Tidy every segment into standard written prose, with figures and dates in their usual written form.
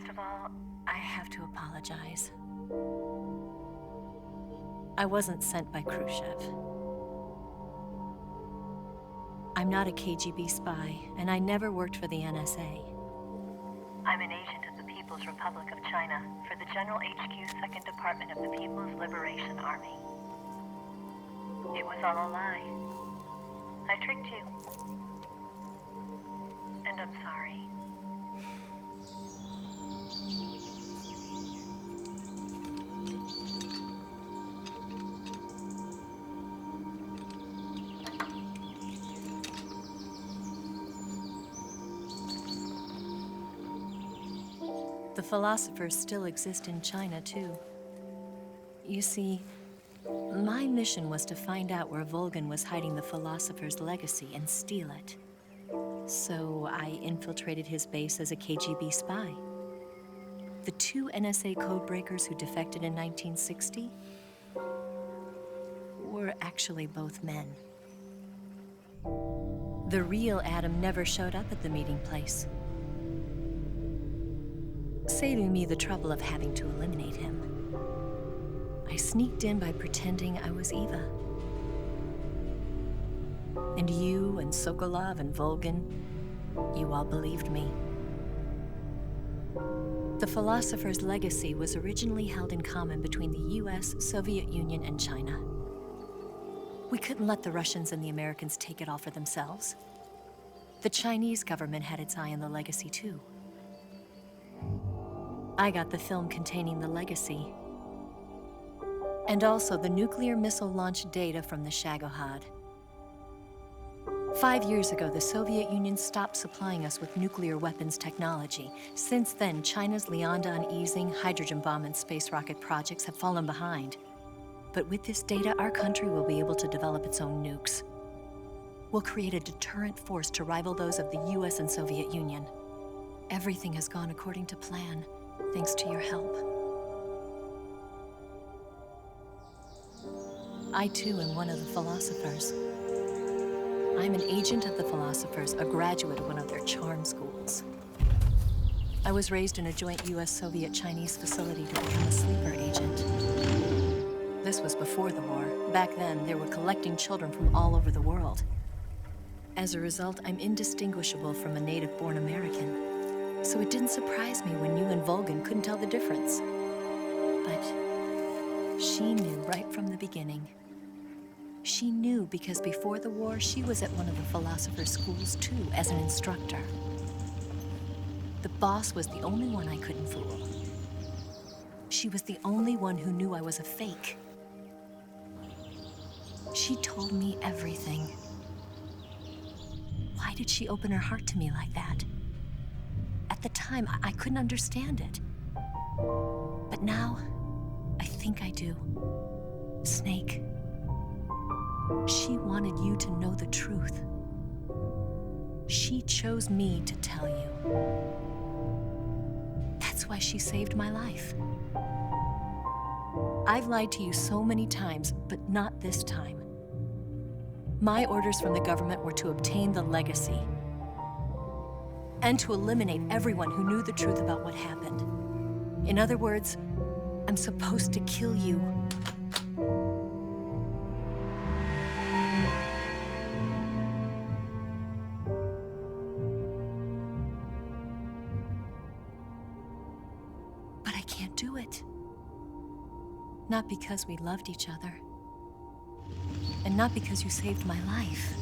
First of all, I have to apologize. I wasn't sent by Khrushchev. I'm not a KGB spy, and I never worked for the NSA. I'm an agent of the People's Republic of China for the General HQ 2nd Department of the People's Liberation Army. It was all a lie. I tricked you. And I'm sorry. The philosophers still exist in China, too. You see, my mission was to find out where Volgin was hiding the philosopher's legacy and steal it. So I infiltrated his base as a KGB spy. The 2 NSA codebreakers who defected in 1960 were actually both men. The real Adam never showed up at the meeting place, saving me the trouble of having to eliminate him. I sneaked in by pretending I was Eva. And you and Sokolov and Volgin, you all believed me. The philosopher's legacy was originally held in common between the US, Soviet Union, and China. We couldn't let the Russians and the Americans take it all for themselves. The Chinese government had its eye on the legacy too. I got the film containing the legacy, and also the nuclear missile launch data from the Shagohod. 5 years ago, the Soviet Union stopped supplying us with nuclear weapons technology. Since then, China's Liaodong easing, hydrogen bomb, and space rocket projects have fallen behind. But with this data, our country will be able to develop its own nukes. We'll create a deterrent force to rival those of the US and Soviet Union. Everything has gone according to plan, thanks to your help. I too am one of the philosophers. I'm an agent of the philosophers, a graduate of one of their charm schools. I was raised in a joint US-Soviet-Chinese facility to become a sleeper agent. This was before the war. Back then, they were collecting children from all over the world. As a result, I'm indistinguishable from a native-born American. So it didn't surprise me when you and Volgin couldn't tell the difference. But she knew right from the beginning. She knew because before the war, she was at one of the philosopher's schools too, as an instructor. The boss was the only one I couldn't fool. She was the only one who knew I was a fake. She told me everything. Why did she open her heart to me like that? At the time, I couldn't understand it. But now, I think I do. Snake. She wanted you to know the truth. She chose me to tell you. That's why she saved my life. I've lied to you so many times, but not this time. My orders from the government were to obtain the legacy and to eliminate everyone who knew the truth about what happened. In other words, I'm supposed to kill you. But I can't do it. Not because we loved each other. And not because you saved my life.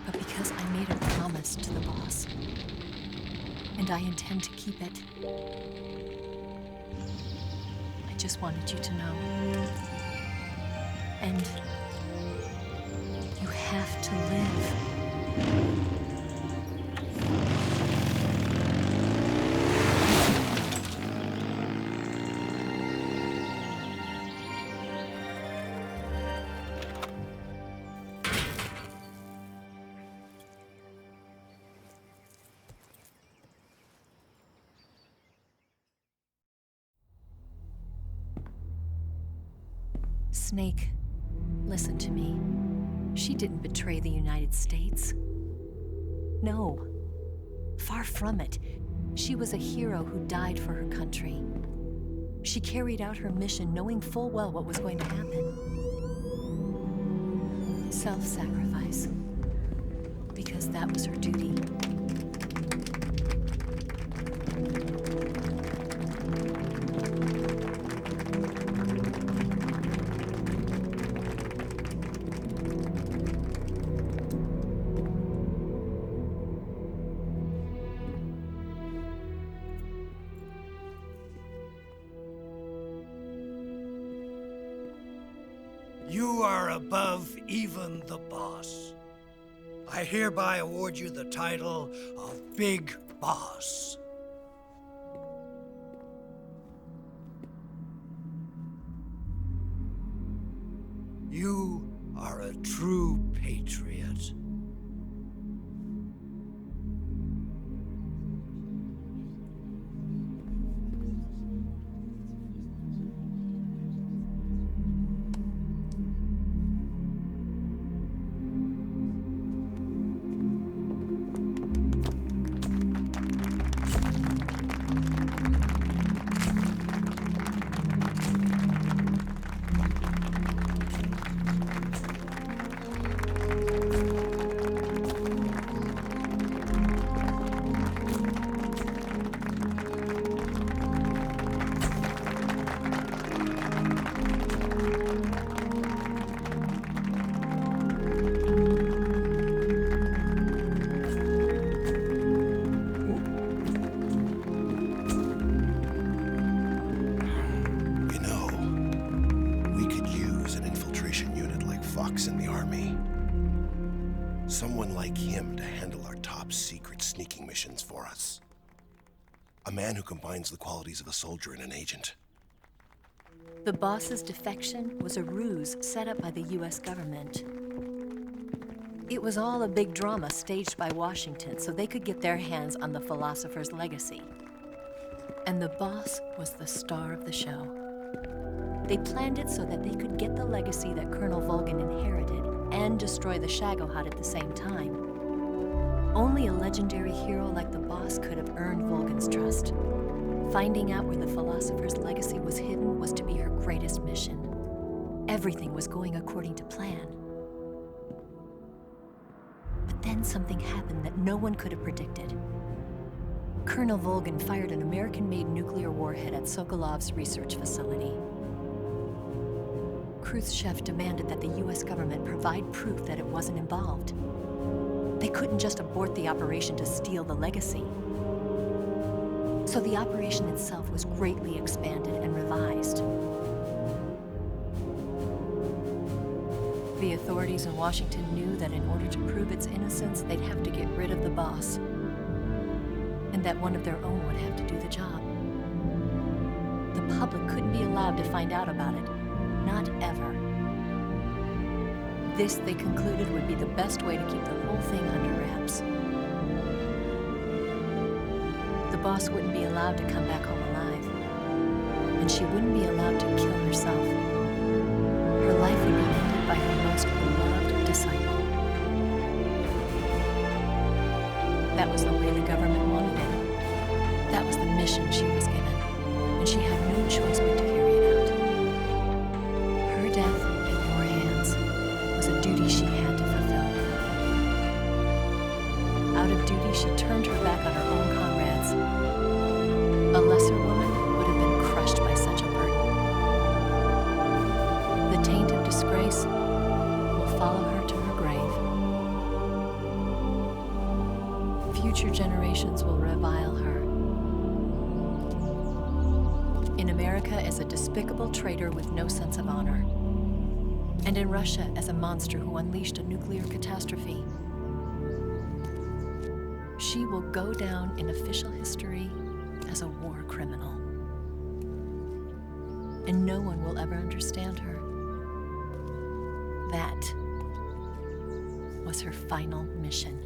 But because I made a promise to the boss. And I intend to keep it. I just wanted you to know. And you have to live. Snake, listen to me. She didn't betray the United States. No, far from it. She was a hero who died for her country. She carried out her mission knowing full well what was going to happen. Self-sacrifice. Because that was her duty. You are above even the boss. I hereby award you the title of Big Boss. You are a true patriot. In the army. Someone like him to handle our top secret sneaking missions for us. A man who combines the qualities of a soldier and an agent. The boss's defection was a ruse set up by the US government. It was all a big drama staged by Washington so they could get their hands on the philosopher's legacy. And the boss was the star of the show. They planned it so that they could get the legacy that Colonel Volgin inherited and destroy the Shagohod at the same time. Only a legendary hero like the boss could have earned Volgin's trust. Finding out where the philosopher's legacy was hidden was to be her greatest mission. Everything was going according to plan. But then something happened that no one could have predicted. Colonel Volgin fired an American-made nuclear warhead at Sokolov's research facility. Khrushchev demanded that the US government provide proof that it wasn't involved. They couldn't just abort the operation to steal the legacy. So the operation itself was greatly expanded and revised. The authorities in Washington knew that in order to prove its innocence, they'd have to get rid of the boss, and that one of their own would have to do the job. The public couldn't be allowed to find out about it. Not ever. This, they concluded, would be the best way to keep the whole thing under wraps. The boss wouldn't be allowed to come back home alive, and she wouldn't be allowed to kill herself. Her life would be ended by her most beloved disciple. That was the way the government wanted it. That was the mission she was given, and she had no choice but to carry it out. Her death in your hands was a duty she had to fulfill. Out of duty, she turned her back on her own comrades. A lesser woman would have been crushed by such a burden. The taint of disgrace will follow her to her grave. Future generations will revile her. In America as a despicable traitor with no sense of honor. And in Russia as a monster who unleashed a nuclear catastrophe. She will go down in official history as a war criminal. And no one will ever understand her. That was her final mission.